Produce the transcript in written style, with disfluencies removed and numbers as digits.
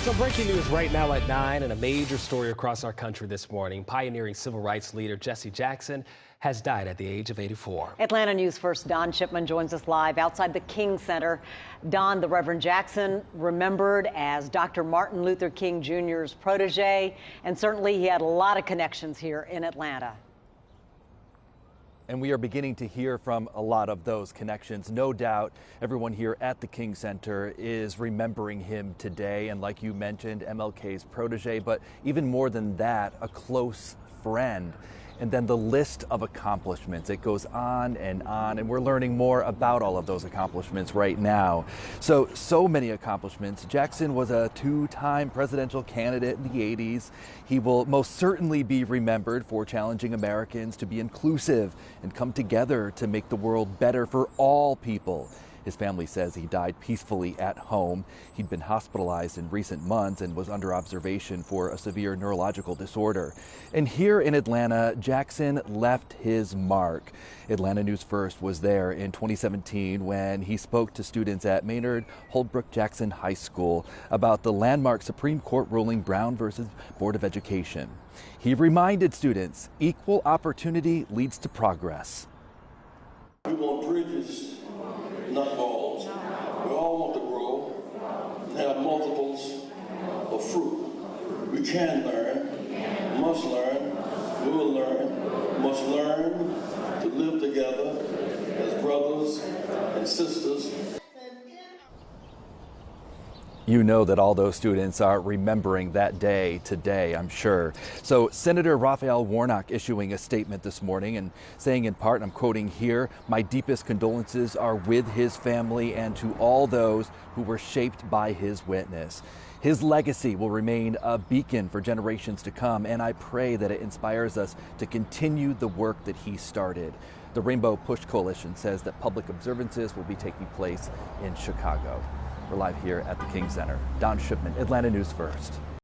So breaking news right now at 9 and a major story across our country this morning. Pioneering civil rights leader Jesse Jackson has died at the age of 84. Atlanta News First Don Shipman joins us live outside the King Center. Don, the Reverend Jackson, remembered as Dr. Martin Luther King Jr.'s protege, and certainly he had a lot of connections here in Atlanta. And we are beginning to hear from a lot of those connections. No doubt everyone here at the King Center is remembering him today. And like you mentioned, MLK's protege, but even more than that, a close friend. And then the list of accomplishments, it goes on, and we're learning more about all of those accomplishments right now. So many accomplishments. Jackson was a two-time presidential candidate in the 80s. He will most certainly be remembered for challenging Americans to be inclusive and come together to make the world better for all people. His family says he died peacefully at home. He'd been hospitalized in recent months and was under observation for a severe neurological disorder. And here in Atlanta, Jackson left his mark. Atlanta News First was there in 2017 when he spoke to students at Maynard Holbrook Jackson High School about the landmark Supreme Court ruling Brown versus Board of Education. He reminded students equal opportunity leads to progress. We want bridges, not walls. We all want to grow and have multiples of fruit. We can learn, must learn, will learn, must learn to live together as brothers and sisters. You know that all those students are remembering that day today, I'm sure. So Senator Raphael Warnock issuing a statement this morning and saying in part, I'm quoting here, "My deepest condolences are with his family and to all those who were shaped by his witness. His legacy will remain a beacon for generations to come, and I pray that it inspires us to continue the work that he started." The Rainbow Push Coalition says that public observances will be taking place in Chicago. We're live here at the King Center. Don Shipman, Atlanta News First.